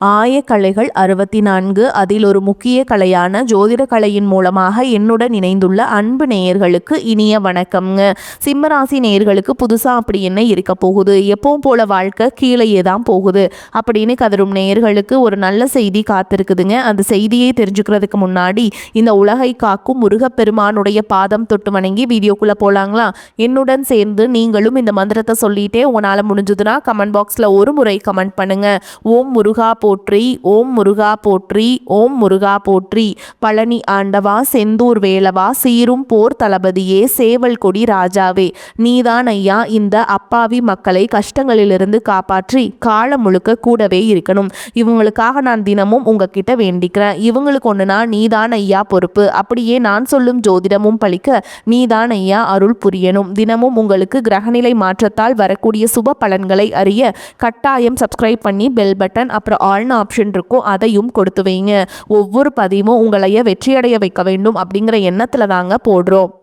ஆயக்கலைகள் 64 அதில் ஒரு முக்கிய கலையான ஜோதிட கலையின் மூலமாக என்னுடன் இணைந்துள்ள அன்பு நேயர்களுக்கு இனிய வணக்கம்ங்க. சிம்மராசி நேயர்களுக்கு புதுசா அப்படி என்ன இருக்க போகுது, எப்பவும் போல வாழ்க்கை கீழேயே தான் போகுது அப்படின்னு கதரும் நேயர்களுக்கு ஒரு நல்ல செய்தி காத்திருக்குதுங்க. அந்த செய்தியை தெரிஞ்சுக்கிறதுக்கு முன்னாடி இந்த உலகை காக்கும் முருகப்பெருமானுடைய பாதம் தொட்டு வணங்கி வீடியோக்குள்ள போலாங்களா? என்னுடன் சேர்ந்து நீங்களும் இந்த மந்திரத்தை சொல்லிட்டே உங்களால முடிஞ்சதுன்னா கமெண்ட் பாக்ஸ்ல ஒரு முறை கமெண்ட் பண்ணுங்க. ஓம் முருகா போற்றி, ஓம் முருகா போற்றி, ஓம் முருகா போற்றி. பழனி ஆண்டவா, செந்தூர் வேலவா, சீரும் போர் தளபதியே, சேவல் கொடி ராஜாவே, நீதான் ஐயா இந்த அப்பாவி மக்களை கஷ்டங்களிலிருந்து காப்பாற்றி காலம் முழுக்க கூடவே இருக்கணும். இவங்களுக்காக நான் தினமும் உங்ககிட்ட வேண்டிக்கிறேன். இவங்களுக்கு ஒண்ணுனா நீதான் ஐயா பொறுப்பு. அப்படியே நான் சொல்லும் ஜோதிடமும் பழிக்க நீதான் ஐயா அருள் புரியணும். தினமும் உங்களுக்கு கிரகநிலை மாற்றத்தால் வரக்கூடிய சுப பலன்களை அறிய கட்டாயம் சப்ஸ்கிரைப் பண்ணி பெல் பட்டன் அப்புறம் ஆல்னு ஆப்ஷன் இருக்கும், அதையும் கொடுத்து வைங்க. ஒவ்வொரு பதிவும் உங்களைய வெற்றியடைய வைக்க வேண்டும் அப்படிங்கிற எண்ணத்துல தாங்க போடுறோம்.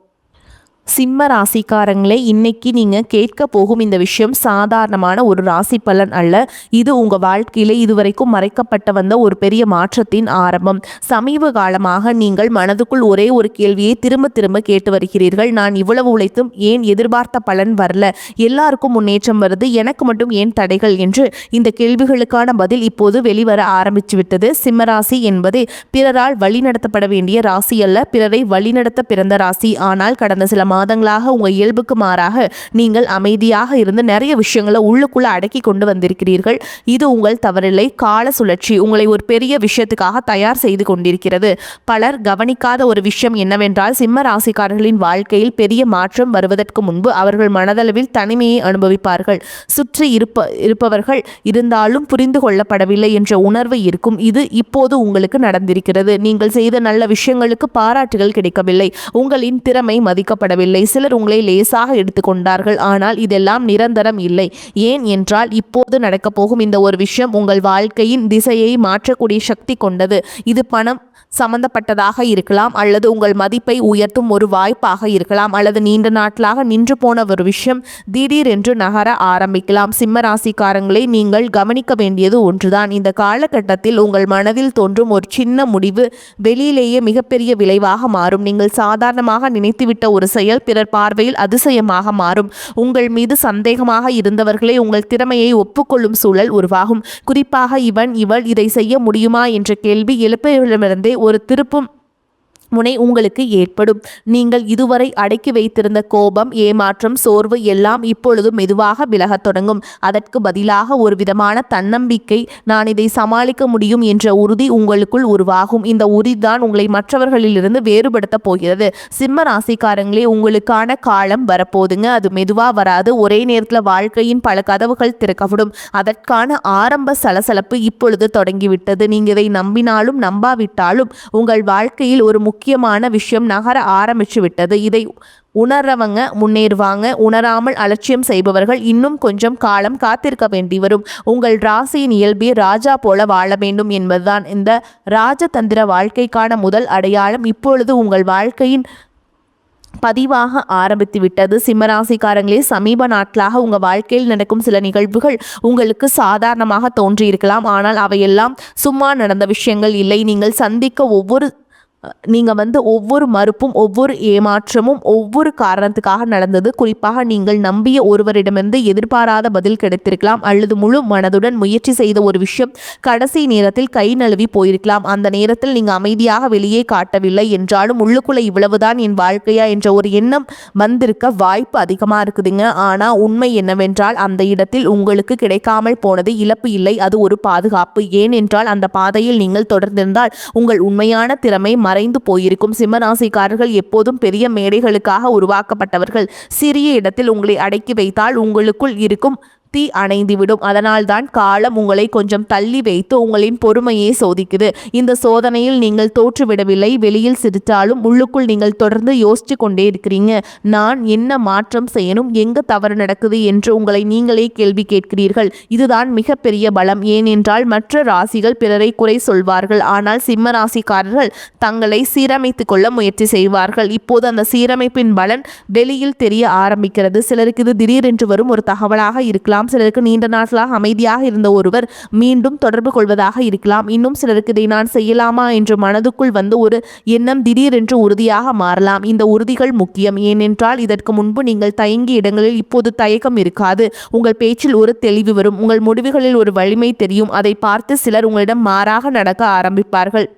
சிம்ம ராசிக்காரங்களே, இன்னைக்கு நீங்கள் கேட்க போகும் இந்த விஷயம் சாதாரணமான ஒரு ராசி பலன் அல்ல. இது உங்கள் வாழ்க்கையில் இதுவரைக்கும் மறைக்கப்பட்ட வந்த ஒரு பெரிய மாற்றத்தின் ஆரம்பம். சமீப காலமாக நீங்கள் மனதுக்குள் ஒரே ஒரு கேள்வியை திரும்ப திரும்ப கேட்டு வருகிறீர்கள். நான் இவ்வளவு உழைத்தும் ஏன் எதிர்பார்த்த பலன் வரல, எல்லாருக்கும் முன்னேற்றம் வருது, எனக்கு மட்டும் ஏன் தடைகள் என்று இந்த கேள்விகளுக்கான பதில் இப்போது வெளிவர ஆரம்பித்து விட்டது. சிம்மராசி என்பதே பிறரால் வழிநடத்தப்பட வேண்டிய ராசி அல்ல, பிறரை வழிநடத்த பிறந்த ராசி. ஆனால் கடந்த சில மாதங்களாக உங்க இயல்புக்கு மாறாக நீங்கள் அமைதியாக இருந்து நிறைய விஷயங்களை உள்ளுக்குள்ள அடக்கி கொண்டு வந்திருக்கிறீர்கள். இது உங்கள் தவறில்லை. கால சுழற்சி உங்களை ஒரு பெரிய விஷயத்துக்காக தயார் செய்து கொண்டிருக்கிறது. பலர் கவனிக்காத ஒரு விஷயம் என்னவென்றால், சிம்ம ராசிக்காரர்களின் வாழ்க்கையில் பெரிய மாற்றம் வருவதற்கு முன்பு அவர்கள் மனதளவில் தனிமையை அனுபவிப்பார்கள். சுற்றி இருப்பவர்கள் இருந்தாலும் புரிந்து கொள்ளப்படவில்லை என்ற உணர்வு இருக்கும். இது இப்போது உங்களுக்கு நடந்திருக்கிறது. நீங்கள் செய்த நல்ல விஷயங்களுக்கு பாராட்டுகள் கிடைக்கவில்லை, உங்களின் திறமை மதிக்கப்படவில்லை, சிலர் உங்களை லேசாக எடுத்துக்கொண்டார்கள். ஆனால் இதெல்லாம் நிரந்தரம் இல்லை. ஏன் என்றால் இப்போது நடக்கப் போகும் இந்த ஒரு விஷயம் உங்கள் வாழ்க்கையின் திசையை மாற்றக்கூடிய சக்தி கொண்டது. இது பணம் சம்பந்தப்பட்டதாக இருக்கலாம், அல்லது உங்கள் மதிப்பை உயர்த்தும் ஒரு வாய்ப்பாக இருக்கலாம், அல்லது நீண்ட நாட்களாக நின்று போன ஒரு விஷயம் திடீரென்று நகர ஆரம்பிக்கலாம். சிம்ம ராசிக்காரங்களை, நீங்கள் கவனிக்க வேண்டியது ஒன்றுதான். இந்த காலகட்டத்தில் உங்கள் மனதில் தோன்றும் ஒரு சின்ன முடிவு வெளியிலேயே மிகப்பெரிய விளைவாக மாறும். நீங்கள் சாதாரணமாக நினைத்துவிட்ட ஒரு செயல் பிறர் பார்வையில் அதிசயமாக மாறும். உங்கள் மீது சந்தேகமாக இருந்தவர்களே உங்கள் திறமையை ஒப்புக்கொள்ளும் சூழல் உருவாகும். குறிப்பாக இவள் இதை செய்ய முடியுமா என்ற கேள்வி எழுப்பிலிருந்தே ஒரு திருப்பும் முனை உங்களுக்கு ஏற்படும். நீங்கள் இதுவரை அடக்கி வைத்திருந்த கோபம், ஏமாற்றம், சோர்வு எல்லாம் இப்பொழுது மெதுவாக விலகத் தொடங்கும். அதற்கு பதிலாக ஒரு விதமான தன்னம்பிக்கை, நான் இதை சமாளிக்க முடியும் என்ற உறுதி உங்களுக்குள் உருவாகும். இந்த உறுதிதான் உங்களை மற்றவர்களிலிருந்து வேறுபடுத்த போகிறது. சிம்ம ராசிக்காரங்களே, உங்களுக்கான காலம் வரப்போதுங்க. அது மெதுவா வராது. ஒரே நேரத்தில் வாழ்க்கையின் பல கதவுகள் திறக்கப்படும். அதற்கான ஆரம்ப சலசலப்பு இப்பொழுது தொடங்கிவிட்டது. நீங்க இதை நம்பினாலும் நம்பாவிட்டாலும் உங்கள் வாழ்க்கையில் ஒரு முக்கியமான விஷயம் நகர ஆரம்பிச்சு விட்டது. இதை உணர்றவங்க முன்னேறுவாங்க. உணராமல் அலட்சியம் செய்பவர்கள் இன்னும் கொஞ்சம் காலம் காத்திருக்க வேண்டி வரும். உங்கள் ராசியின் இயல்பே ராஜா போல வாழ வேண்டும் என்பதுதான் இந்த ராஜதந்திர வாழ்க்கைக்கான முதல் அடையாளம் இப்பொழுது உங்கள் வாழ்க்கையின் பதிவாக ஆரம்பித்து விட்டது. சிம்மராசிக்காரங்களே, சமீப நாட்களாக உங்கள் வாழ்க்கையில் நடக்கும் சில நிகழ்வுகள் உங்களுக்கு சாதாரணமாக தோன்றியிருக்கலாம். ஆனால் அவையெல்லாம் சும்மா நடந்த விஷயங்கள் இல்லை. நீங்கள் சந்திக்க ஒவ்வொரு மறுப்பும், ஒவ்வொரு ஏமாற்றமும் ஒவ்வொரு காரணத்துக்காக நடந்தது. குறிப்பாக நீங்கள் நம்பிய ஒருவரிடமிருந்து எதிர்பாராத பதில் கிடைத்திருக்கலாம், அல்லது முழு மனதுடன் முயற்சி செய்த ஒரு விஷயம் கடைசி நேரத்தில் கை நழுவி போயிருக்கலாம். அந்த நேரத்தில் நீங்கள் அமைதியாக வெளியே காட்டவில்லை என்றாலும் உள்ளுக்குள்ள இவ்வளவுதான் என் வாழ்க்கையா என்ற ஒரு எண்ணம் வந்திருக்க வாய்ப்பு அதிகமாக இருக்குதுங்க. ஆனால் உண்மை என்னவென்றால், அந்த இடத்தில் உங்களுக்கு கிடைக்காமல் போனது இழப்பு இல்லை, அது ஒரு பாதுகாப்பு. ஏனென்றால் அந்த பாதையில் நீங்கள் தொடர்ந்திருந்தால் உங்கள் உண்மையான திறமை மறைந்து போயிருக்கும். சிம்மராசிக்காரர்கள் எப்போதும் பெரிய மேடைகளுக்காக உருவாக்கப்பட்டவர்கள். சிறிய இடத்தில் உங்களை அடக்கி வைத்தால் உங்களுக்குள் இருக்கும் தீ அணைந்துவிடும். அதனால்தான் காலம் உங்களை கொஞ்சம் தள்ளி வைத்து உங்களின் பொறுமையை சோதிக்குது. இந்த சோதனையில் நீங்கள் தோற்றுவிடவில்லை. வெளியில் சிரித்தாலும் உள்ளுக்குள் நீங்கள் தொடர்ந்து யோசிச்சு கொண்டே இருக்கிறீங்க. நான் என்ன மாற்றம் செய்யணும், எங்க தவறு நடக்குது என்று உங்களை நீங்களே கேள்வி கேட்கிறீர்கள். இதுதான் மிகப்பெரிய பலம். ஏனென்றால் மற்ற ராசிகள் பிறரை குறை சொல்வார்கள், ஆனால் சிம்ம ராசிக்காரர்கள் தங்களை சீரமைத்து கொள்ள முயற்சி செய்வார்கள். இப்போது அந்த சீரமைப்பின் பலன் வெளியில் தெரிய ஆரம்பிக்கிறது. சிலருக்கு இது திடீரென்று வரும் ஒரு தகவலாக இருக்கலாம், இருக்கலாம். சிலருக்கு நீண்ட நாட்களாக அமைதியாக இருந்த ஒருவர் மீண்டும் தொடர்பு கொள்வதாக இருக்கலாம். இன்னும் சிலருக்கு இதை நான் செய்யலாமா என்று மனதுக்குள் வந்து ஒரு எண்ணம் திடீரென்று உறுதியாக மாறலாம். இந்த உறுதிகள் முக்கியம். ஏனென்றால் இதற்கு முன்பு நீங்கள் தயங்கிய இடங்களில் இப்போது தயக்கம் இருக்காது. உங்கள் பேச்சில் ஒரு தெளிவு வரும். உங்கள் முடிவுகளில் ஒரு வலிமை தெரியும். அதை பார்த்து சிலர் உங்களிடம் மாறாக நடக்க ஆரம்பிப்பார்கள்.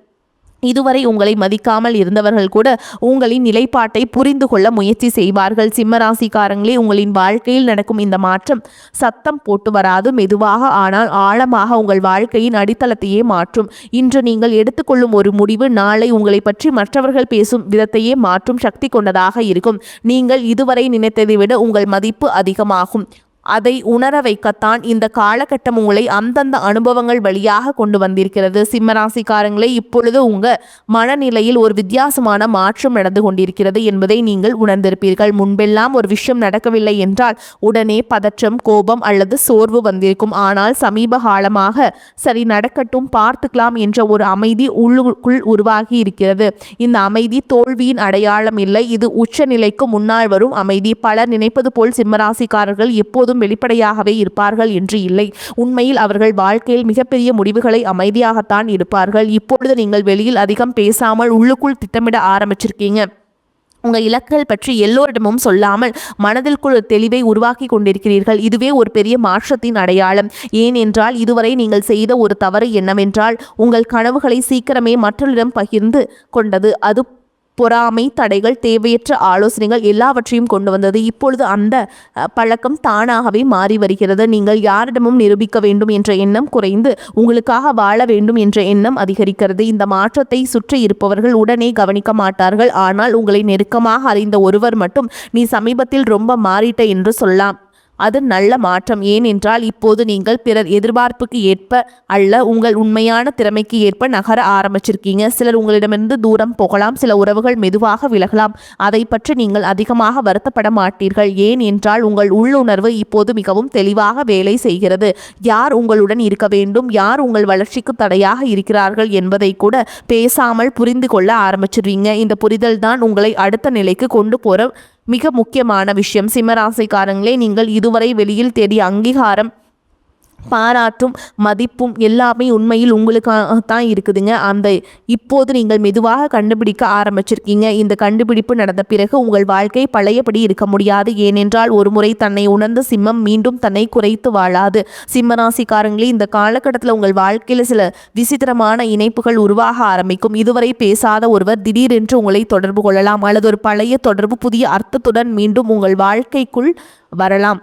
இதுவரை உங்களை மதிக்காமல் இருந்தவர்கள் கூட உங்களின் நிலைப்பாட்டை புரிந்து கொள்ள முயற்சி செய்வார்கள். சிம்மராசிக்காரங்களே, உங்களின் வாழ்க்கையில் நடக்கும் இந்த மாற்றம் சத்தம் போட்டு வராது, மெதுவாக ஆனால் ஆழமாக உங்கள் வாழ்க்கையின் அடித்தளத்தையே மாற்றும். இன்று நீங்கள் எடுத்துக்கொள்ளும் ஒரு முடிவு நாளை உங்களை பற்றி மற்றவர்கள் பேசும் விதத்தையே மாற்றும் சக்தி கொண்டதாக இருக்கும். நீங்கள் இதுவரை நினைத்ததை விட உங்கள் மதிப்பு அதிகமாகும். அதை உணர வைக்கத்தான் இந்த காலகட்டம் உங்களை அந்தந்த அனுபவங்கள் வழியாக கொண்டு வந்திருக்கிறது. சிம்மராசிக்காரங்களே, இப்பொழுது உங்க மனநிலையில் ஒரு வித்தியாசமான மாற்றம் நடந்து கொண்டிருக்கிறது என்பதை நீங்கள் உணர்ந்திருப்பீர்கள். முன்பெல்லாம் ஒரு விஷயம் நடக்கவில்லை என்றால் உடனே பதற்றம், கோபம் அல்லது சோர்வு வந்திருக்கும். ஆனால் சமீப காலமாக சரி நடக்கட்டும், பார்த்துக்கலாம் என்ற ஒரு அமைதி உள்ளுக்குள் உருவாகி இருக்கிறது. இந்த அமைதி தோல்வியின் அடையாளம் இல்லை, இது உச்சநிலைக்கு முன்னால் வரும் அமைதி. பலர் நினைப்பது போல் சிம்மராசிக்காரர்கள் எப்போதும் வெளிப்படையாகவே இருப்பார்கள் என்று இல்லை. உண்மையில் அவர்கள் வாழ்க்கையில் மிகப்பெரிய முடிவுகளை அமைதியாகத்தான் இருப்பார்கள். இப்பொழுது நீங்கள் வெளியில் அதிகம் பேசாமல் உள்ளுக்குள் திட்டமிட ஆரம்பிச்சிருக்கீங்க. உங்கள் இலக்குகள் பற்றி எல்லோரிடமும் சொல்லாமல் மனதிற்குள் தெளிவை உருவாக்கி கொண்டிருக்கிறீர்கள். இதுவே ஒரு பெரிய மாற்றத்தின் அடையாளம். ஏனென்றால் இதுவரை நீங்கள் செய்த ஒரு தவறு என்னவென்றால் உங்கள் கனவுகளை சீக்கிரமே மற்றவரிடம் பகிர்ந்து கொண்டது. அது பொறாமை, தடைகள், தேவையற்ற ஆலோசனைகள் எல்லாவற்றையும் கொண்டு வந்தது. இப்பொழுது அந்த பழக்கம் தானாகவே மாறி வருகிறது. நீங்கள் யாரிடமும் நிரூபிக்க வேண்டும் என்ற எண்ணம் குறைந்து உங்களுக்காக வாழ வேண்டும் என்ற எண்ணம் அதிகரிக்கிறது. இந்த மாற்றத்தை சுற்றி இருப்பவர்கள் உடனே கவனிக்க மாட்டார்கள். ஆனால் உங்களை நெருக்கமாக அறிந்த ஒருவர் மட்டும் நீ சமீபத்தில் ரொம்ப மாறிட்ட என்று சொல்லலாம். அது நல்ல மாற்றம். ஏனென்றால் இப்போது நீங்கள் பிறர் எதிர்பார்ப்புக்கு ஏற்ப அல்ல, உங்கள் உண்மையான திறமைக்கு ஏற்ப நகர ஆரம்பிச்சிருக்கீங்க. சிலர் உங்களிடமிருந்து தூரம் போகலாம், சில உறவுகள் மெதுவாக விலகலாம். அதை பற்றி நீங்கள் அதிகமாக வருத்தப்பட மாட்டீர்கள். ஏன் என்றால் உங்கள் உள்ளுணர்வு இப்போது மிகவும் தெளிவாக வேலை செய்கிறது. யார் உங்களுடன் இருக்க வேண்டும், யார் உங்கள் வளர்ச்சிக்கு தடையாக இருக்கிறார்கள் என்பதை கூட பேசாமல் புரிந்து கொள்ள ஆரம்பிச்சிருவீங்க. இந்த புரிதல் தான் உங்களை அடுத்த நிலைக்கு கொண்டு போற மிக முக்கியமான விஷயம். சிம்மராசிக்காரங்களே, நீங்கள் இதுவரை வெளியில் தேடிய அங்கீகாரம், பாராட்டும், மதிப்பும் எல்லாமே உண்மையில் உங்களுக்காகத்தான் இருக்குதுங்க. அந்த இப்போது நீங்கள் மெதுவாக கண்டுபிடிக்க ஆரம்பிச்சிருக்கீங்க. இந்த கண்டுபிடிப்பு நடந்த பிறகு உங்கள் வாழ்க்கை பழையபடி இருக்க முடியாது. ஏனென்றால் ஒரு முறை தன்னை உணர்ந்த சிம்மம் மீண்டும் தன்னை குறைத்து வாழாது. சிம்மராசிக்காரங்களே, இந்த காலகட்டத்தில் உங்கள் வாழ்க்கையில் சில விசித்திரமான இணைப்புகள் உருவாக ஆரம்பிக்கும். இதுவரை பேசாத ஒருவர் திடீரென்று உங்களை தொடர்பு கொள்ளலாம், அல்லது ஒரு பழைய தொடர்பு புதிய அர்த்தத்துடன் மீண்டும் உங்கள் வாழ்க்கைக்குள் வரலாம்.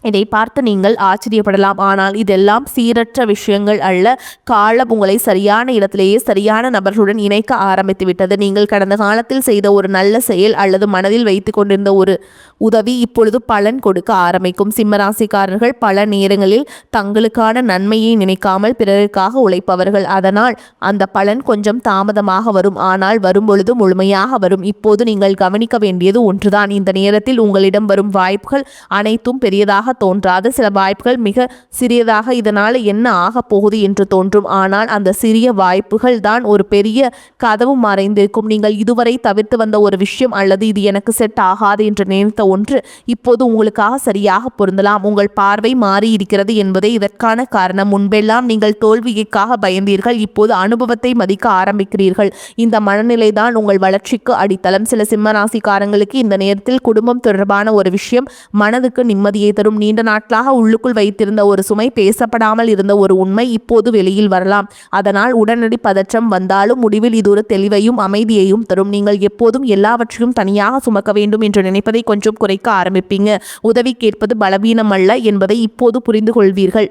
இதை பார்த்து நீங்கள் ஆச்சரியப்படலாம். ஆனால் இதெல்லாம் சீரற்ற விஷயங்கள் அல்ல. காலம் உங்களை சரியான இடத்திலேயே சரியான நபர்களுடன் இணைக்க ஆரம்பித்து விட்டது. நீங்கள் கடந்த காலத்தில் செய்த ஒரு நல்ல செயல் அல்லது மனதில் வைத்து கொண்டிருந்த ஒரு உதவி இப்பொழுது பலன் கொடுக்க ஆரம்பிக்கும். சிம்மராசிக்காரர்கள் பல நேரங்களில் தங்களுக்கான நன்மையை நினைக்காமல் பிறருக்காக உழைப்பவர்கள். அதனால் அந்த பலன் கொஞ்சம் தாமதமாக வரும், ஆனால் வரும்பொழுது முழுமையாக வரும். இப்போது நீங்கள் கவனிக்க வேண்டியது ஒன்றுதான். இந்த நேரத்தில் உங்களிடம் வரும் வாய்ப்புகள் அனைத்தும் பெரியதாக தோன்றாது. சில வாய்ப்புகள் மிக சிறியதாக இதனால் என்ன ஆக போகுது என்று தோன்றும். ஆனால் அந்த சிறிய வாய்ப்புகள் தான் ஒரு பெரிய கதவு மறைந்திருக்கும். நீங்கள் இதுவரை தவிர்த்து வந்த ஒரு விஷயம் அல்லது இது எனக்கு செட் ஆகாது என்று நினைத்த ஒன்று இப்போது உங்களுக்காக சரியாக பொருந்தலாம். உங்கள் பார்வை மாறி இருக்கிறது என்பதே இதற்கான காரணம். முன்பெல்லாம் நீங்கள் தோல்விக்காக பயந்தீர்கள், இப்போது அனுபவத்தை மதிக்க ஆரம்பிக்கிறீர்கள். இந்த மனநிலை தான் உங்கள் வளர்ச்சிக்கு அடித்தளம். சில சிம்மராசிக்காரங்களுக்கு இந்த நேரத்தில் குடும்பம் தொடர்பான ஒரு விஷயம் மனதுக்கு நிம்மதியை தரும். நீண்ட நாட்களாக உள்ளுக்குள் வைத்திருந்த ஒரு சுமை, பேசப்படாமல் இருந்த ஒரு உண்மை இப்போது வெளியில் வரலாம். அதனால் உடனடி பதற்றம் வந்தாலும் முடிவில் இது ஒரு தெளிவையும் அமைதியையும் தரும். நீங்கள் எப்போதும் எல்லாவற்றையும் தனியாக சுமக்க வேண்டும் என்று நினைப்பதை கொஞ்சம் குறைக்க ஆரம்பிப்பீங்க. உதவி கேட்பது பலவீனம் அல்ல என்பதை இப்போது புரிந்து கொள்வீர்கள்.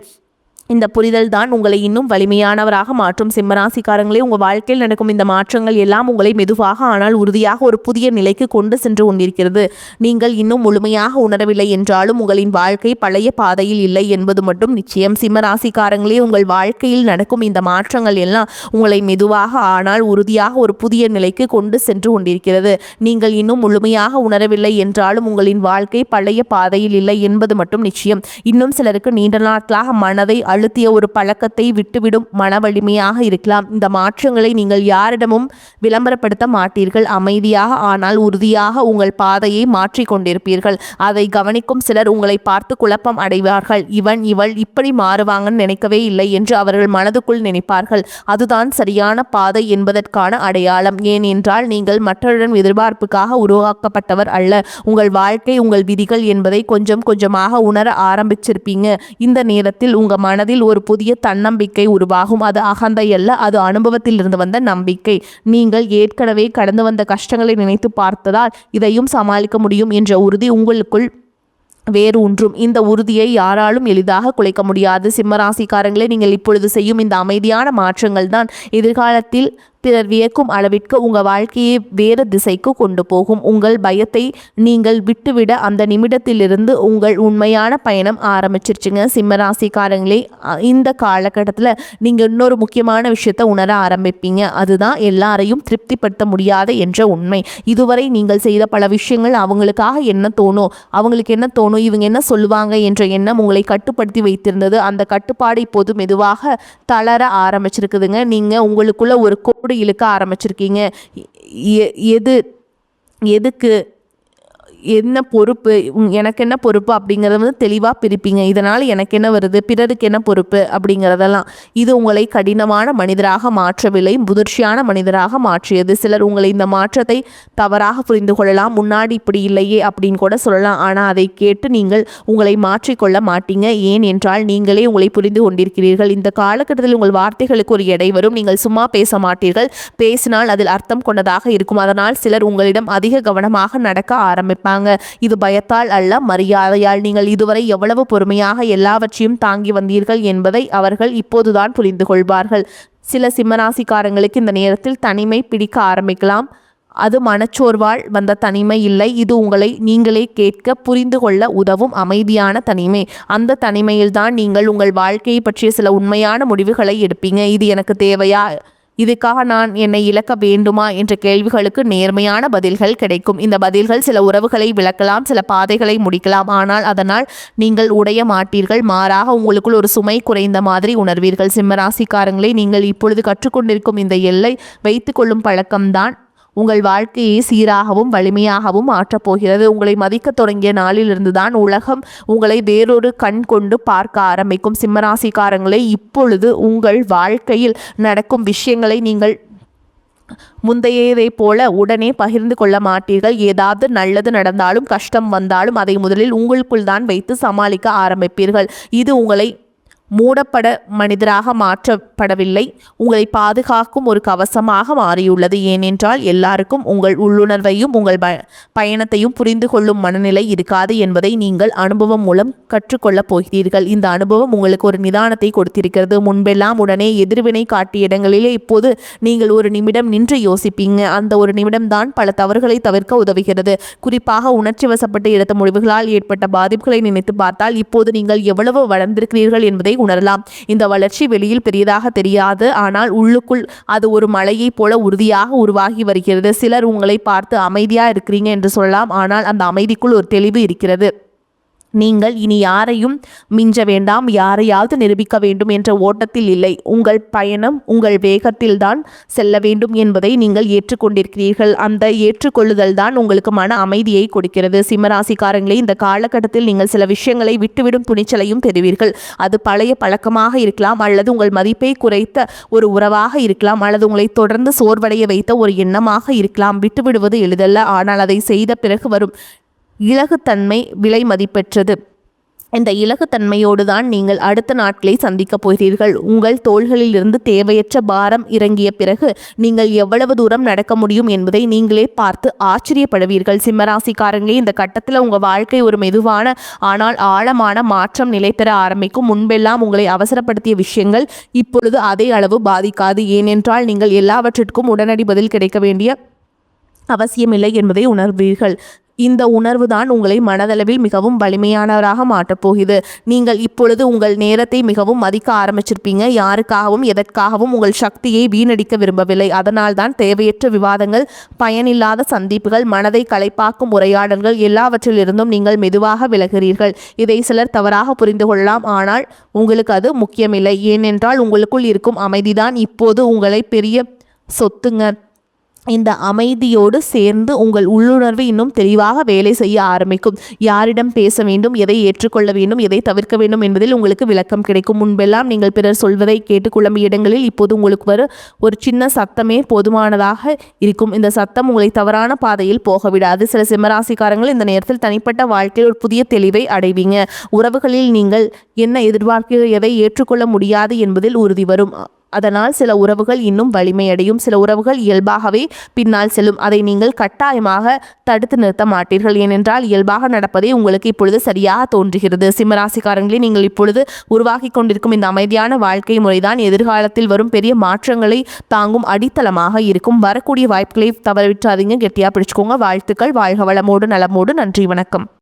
இந்த புரிதல் தான் உங்களை இன்னும் வலிமையானவராக மாற்றும். சிம்மராசிக்காரங்களே, உங்கள் வாழ்க்கையில் நடக்கும் இந்த மாற்றங்கள் எல்லாம் உங்களை மெதுவாக ஆனால் உறுதியாக ஒரு புதிய நிலைக்கு கொண்டு சென்று கொண்டிருக்கிறது. நீங்கள் இன்னும் முழுமையாக உணரவில்லை என்றாலும் உங்களின் வாழ்க்கை பழைய பாதையில் இல்லை என்பது மட்டும் நிச்சயம். சிம்மராசிக்காரங்களே, உங்கள் வாழ்க்கையில் நடக்கும் இந்த மாற்றங்கள் எல்லாம் உங்களை மெதுவாக ஆனால் உறுதியாக ஒரு புதிய நிலைக்கு கொண்டு சென்று கொண்டிருக்கிறது. நீங்கள் இன்னும் முழுமையாக உணரவில்லை என்றாலும் உங்களின் வாழ்க்கை பழைய பாதையில் இல்லை என்பது மட்டும் நிச்சயம். இன்னும் சிலருக்கு நீண்ட நாட்களாக மனதை அழுத்திய ஒரு பழக்கத்தை விட்டுவிடும் மன வலிமையாக இருக்கலாம். இந்த மாற்றங்களை நீங்கள் யாரிடமும் விளம்பரப்படுத்த மாட்டீர்கள். அமைதியாக ஆனால் உறுதியாக உங்கள் பாதையை மாற்றிக் கொண்டிருப்பீர்கள். அதை கவனிக்கும் சிலர் உங்களை பார்த்து குழப்பம் அடைவார்கள். இவள் இப்படி மாறுவாங்கன்னு நினைக்கவே இல்லை என்று அவர்கள் மனதுக்குள் நினைப்பார்கள். அதுதான் சரியான பாதை என்பதற்கான அடையாளம். ஏனென்றால் நீங்கள் மற்றவரின் எதிர்பார்ப்புக்காக உருவாக்கப்பட்டவர் அல்ல. உங்கள் வாழ்க்கை உங்கள் விதிகள் என்பதை கொஞ்சம் கொஞ்சமாக உணர ஆரம்பிச்சிருப்பீங்க. இந்த நேரத்தில் உங்க மனதில் ஒரு புதிய தன்னம்பிக்கை உருவாகும். அது அகந்தை அல்ல, அது அனுபவத்திலிருந்து வந்த நம்பிக்கை. நீங்கள் ஏற்கனவே கடந்து வந்த கஷ்டங்களை நினைத்து பார்த்ததால் இதையும் சமாளிக்க முடியும் என்ற உறுதி உங்களுக்குள் வேறு ஒன்றும். இந்த உறுதியை யாராலும் எளிதாக குலைக்க முடியாது. சிம்மராசிக்காரங்களே, நீங்கள் இப்பொழுது செய்யும் இந்த அமைதியான மாற்றங்கள் தான் எதிர்காலத்தில் பிறர் வியக்கும் அளவிற்கு உங்கள் வாழ்க்கையை வேறு திசைக்கு கொண்டு போகும். உங்கள் பயத்தை நீங்கள் விட்டுவிட அந்த நிமிடத்திலிருந்து உங்கள் உண்மையான பயணம் ஆரம்பிச்சிருச்சுங்க. சிம்மராசிக்காரங்களே, இந்த காலகட்டத்தில் நீங்கள் இன்னொரு முக்கியமான விஷயத்தை உணர ஆரம்பிப்பீங்க. அதுதான் எல்லாரையும் திருப்திப்படுத்த முடியாத என்ற உண்மை. இதுவரை நீங்கள் செய்த பல விஷயங்கள் அவங்களுக்காக அவங்களுக்கு என்ன தோணும், இவங்க என்ன சொல்லுவாங்க என்ற எண்ணம் உங்களை கட்டுப்படுத்தி வைத்திருந்தது. அந்த கட்டுப்பாடு இப்போது மெதுவாக தளர ஆரம்பிச்சிருக்குதுங்க. நீங்கள் உங்களுக்குள்ள ஒரு கோடு இழுக்க ஆரம்பிச்சிருக்கீங்க. எதுக்கு என்ன பொறுப்பு, எனக்கு என்ன பொறுப்பு அப்படிங்கிறத தெளிவாக பிரிப்பீங்க. இதனால் எனக்கு என்ன வருது, பிறருக்கு என்ன பொறுப்பு அப்படிங்கிறதெல்லாம். இது உங்களை கடினமான மனிதராக மாற்றவில்லை, முதிர்ச்சியான மனிதராக மாற்றியது. சிலர் உங்களை இந்த மாற்றத்தை தவறாக புரிந்து கொள்ளலாம். முன்னாடி இப்படி இல்லையே அப்படின்னு கூட சொல்லலாம். ஆனால் அதை கேட்டு நீங்கள் உங்களை மாற்றிக்கொள்ள மாட்டீங்க. ஏன் என்றால் நீங்களே உங்களை புரிந்து கொண்டிருக்கிறீர்கள். இந்த காலகட்டத்தில் உங்கள் வார்த்தைகளுக்கு ஒரு எடை வரும். நீங்கள் சும்மா பேச மாட்டீர்கள். பேசினால் அதில் அர்த்தம் கொண்டதாக இருக்கும். அதனால் சிலர் உங்களிடம் அதிக கவனமாக நடக்க ஆரம்பிப்பாங்க. இது பயத்தால் அல்ல, மரியாதையால். நீங்கள் இதுவரை எவ்வளவு பொறுமையாக எல்லாவற்றையும் தாங்கி வந்தீர்கள் என்பதை அவர்கள் இப்போதுதான் புரிந்து கொள்வார்கள். சில சிம்மராசிக்காரங்களுக்கு இந்த நேரத்தில் தனிமை பிடிக்க ஆரம்பிக்கலாம். அது மனச்சோர்வால் வந்த தனிமை இல்லை. இது உங்களை நீங்களே கேட்க புரிந்து கொள்ள உதவும் அமைதியான தனிமை. அந்த தனிமையில்தான் நீங்கள் உங்கள் வாழ்க்கையை பற்றிய சில உண்மையான முடிவுகளை எடுப்பீங்க. இது எனக்கு தேவையா, இதுக்காக நான் என்னை இழக்க வேண்டுமா என்ற கேள்விகளுக்கு நேர்மையான பதில்கள் கிடைக்கும். இந்த பதில்கள் சில உறவுகளை விளக்கலாம், சில பாதைகளை முடிக்கலாம். ஆனால் அதனால் நீங்கள் உடைய மாட்டீர்கள். மாறாக உங்களுக்குள் ஒரு சுமை குறைந்த மாதிரி உணர்வீர்கள். சிம்மராசிக்காரங்களே, நீங்கள் இப்பொழுது கற்றுக்கொண்டிருக்கும் இந்த எல்லை வைத்து கொள்ளும் பழக்கம்தான் உங்கள் வாழ்க்கையை சீராகவும் வலிமையாகவும் மாற்றப்போகிறது. உங்களை மதிக்க தொடங்கிய நாளிலிருந்து தான் உலகம் உங்களை வேறொரு கண் கொண்டு பார்க்க ஆரம்பிக்கும். சிம்மராசிக்காரங்களே, இப்பொழுது உங்கள் வாழ்க்கையில் நடக்கும் விஷயங்களை நீங்கள் முந்தையதை போல உடனே பகிர்ந்து கொள்ள மாட்டீர்கள். ஏதாவது நல்லது நடந்தாலும் கஷ்டம் வந்தாலும் அதை முதலில் உங்களுக்குள் தான் வைத்து சமாளிக்க ஆரம்பிப்பீர்கள். இது உங்களை மூடப்பட மனிதராக மாற்றப்படவில்லை, உங்களை பாதுகாக்கும் ஒரு கவசமாக மாறியுள்ளது. ஏனென்றால் எல்லாருக்கும் உங்கள் உள்ளுணர்வையும் உங்கள் பயணத்தையும் புரிந்து கொள்ளும் மனநிலை இருக்காது என்பதை நீங்கள் அனுபவம் மூலம் கற்றுக்கொள்ளப் போகிறீர்கள். இந்த அனுபவம் உங்களுக்கு ஒரு நிதானத்தை கொடுத்திருக்கிறது. முன்பெல்லாம் உடனே எதிர்வினை காட்டிய இடங்களிலே இப்போது நீங்கள் ஒரு நிமிடம் நின்று யோசிப்பீங்க. அந்த ஒரு நிமிடம்தான் பல தவறுகளை தவிர்க்க உதவுகிறது. குறிப்பாக உணர்ச்சி வசப்பட்டு எடுத்த முடிவுகளால் ஏற்பட்ட பாதிப்புகளை நினைத்து பார்த்தால் இப்போது நீங்கள் எவ்வளவு வளர்ந்திருக்கிறீர்கள் என்பதை உணரலாம். இந்த வளர்ச்சி வெளியில் பெரியதாக தெரியாது, ஆனால் உள்ளுக்குள் அது ஒரு மலையை போல உறுதியாக உருவாகி வருகிறது. சிலர் உங்களை பார்த்து அமைதியா இருக்கிறீங்க என்று சொல்லலாம், ஆனால் அந்த அமைதிக்குள் ஒரு தெளிவு இருக்கிறது. நீங்கள் இனி யாரையும் மிஞ்ச வேண்டாம், யாரையாவது நிரூபிக்க வேண்டும் என்ற ஓட்டத்தில் இல்லை. உங்கள் பயணம் உங்கள் வேகத்தில்தான் செல்ல வேண்டும் என்பதை நீங்கள் ஏற்றுக்கொண்டிருக்கிறீர்கள். அந்த ஏற்றுக்கொள்ளுதல் தான் உங்களுக்கு மன அமைதியை கொடுக்கிறது. சிம்மராசிக்காரங்களே, இந்த காலகட்டத்தில் நீங்கள் சில விஷயங்களை விட்டுவிடும் துணிச்சலையும் பெறுவீர்கள். அது பழைய பழக்கமாக இருக்கலாம், அல்லது உங்கள் மதிப்பை குறைத்த ஒரு உறவாக இருக்கலாம், அல்லது உங்களை தொடர்ந்து சோர்வடைய வைத்த ஒரு எண்ணமாக இருக்கலாம். விட்டுவிடுவது எளிதல்ல, ஆனால் அதை செய்த பிறகு வரும் இலகுத்தன்மை விலை மதிப்பெற்றது. இந்த இலகுத்தன்மையோடு தான் நீங்கள் அடுத்த நாட்களை சந்திக்கப் போகிறீர்கள். உங்கள் தோள்களில் இருந்து தேவையற்ற பாரம் இறங்கிய பிறகு நீங்கள் எவ்வளவு தூரம் நடக்க முடியும் என்பதை நீங்களே பார்த்து ஆச்சரியப்படுவீர்கள். சிம்மராசிக்காரங்களே, இந்த கட்டத்தில் உங்கள் வாழ்க்கை ஒரு மெதுவான ஆனால் ஆழமான மாற்றம் நிலை பெற ஆரம்பிக்கும். முன்பெல்லாம் உங்களை அவசரப்படுத்திய விஷயங்கள் இப்பொழுது அதே அளவு பாதிக்காது. ஏனென்றால் நீங்கள் எல்லாவற்றிற்கும் உடனடி பதில் கிடைக்க வேண்டிய அவசியமில்லை என்பதை உணர்வீர்கள். இந்த உணர்வு தான் உங்களை மனதளவில் மிகவும் வலிமையானவராக மாற்றப் போகிறது. நீங்கள் இப்பொழுது உங்கள் நேரத்தை மிகவும் மதிக்க ஆரம்பிச்சிருப்பீங்க. யாருக்காகவும் எதற்காகவும் உங்கள் சக்தியை வீணடிக்க விரும்பவில்லை. அதனால் தான் தேவையற்ற விவாதங்கள், பயனில்லாத சந்திப்புகள், மனதை களைப்பாக்கும் உரையாடல்கள் எல்லாவற்றிலிருந்தும் நீங்கள் மெதுவாக விலகிறீர்கள். இதை சிலர் தவறாக புரிந்து கொள்ளலாம். ஆனால் உங்களுக்கு அது முக்கியமில்லை. ஏனென்றால் உங்களுக்குள் இருக்கும் அமைதிதான் இப்போது உங்களை பெரிய சொத்துங்க. இந்த அமைதியோடு சேர்ந்து உங்கள் உள்ளுணர்வு இன்னும் தெளிவாக வேலை செய்ய ஆரம்பிக்கும். யாரிடம் பேச வேண்டும், எதை ஏற்றுக்கொள்ள வேண்டும், எதை தவிர்க்க வேண்டும் என்பதில் உங்களுக்கு விளக்கம் கிடைக்கும். முன்பெல்லாம் நீங்கள் பிறர் சொல்வதை கேட்டு குழம்பிய இடங்களில் இப்போது உங்களுக்கு ஒரு சின்ன சத்தமே போதுமானதாக இருக்கும். இந்த சத்தம் உங்களை தவறான பாதையில் போக விடாது. சில சிம்மராசிக்காரங்கள் இந்த நேரத்தில் தனிப்பட்ட வாழ்க்கையில் ஒரு புதிய தெளிவை அடைவீங்க. உறவுகளில் நீங்கள் என்ன எதிர்பார்க்க, எதை ஏற்றுக்கொள்ள முடியாது என்பதில் உறுதி வரும். அதனால் சில உறவுகள் இன்னும் வலிமையடையும். சில உறவுகள் இயல்பாகவே பின்னால் செல்லும். அதை நீங்கள் கட்டாயமாக தடுத்து நிறுத்த மாட்டீர்கள். ஏனென்றால் இயல்பாக நடப்பதே உங்களுக்கு இப்பொழுது சரியாக தோன்றுகிறது. சிம்மராசிக்காரங்களே, நீங்கள் இப்பொழுது உருவாக்கி கொண்டிருக்கும் இந்த அமைதியான வாழ்க்கை முறைதான் எதிர்காலத்தில் வரும் பெரிய மாற்றங்களை தாங்கும் அடித்தளமாக இருக்கும். வரக்கூடிய வாய்ப்புகளை தவறவிட்டாதீங்க. கெட்டியாக பிடிச்சுக்கோங்க. வாழ்த்துக்கள். வாழ்க வளமோடு நலமோடு. நன்றி, வணக்கம்.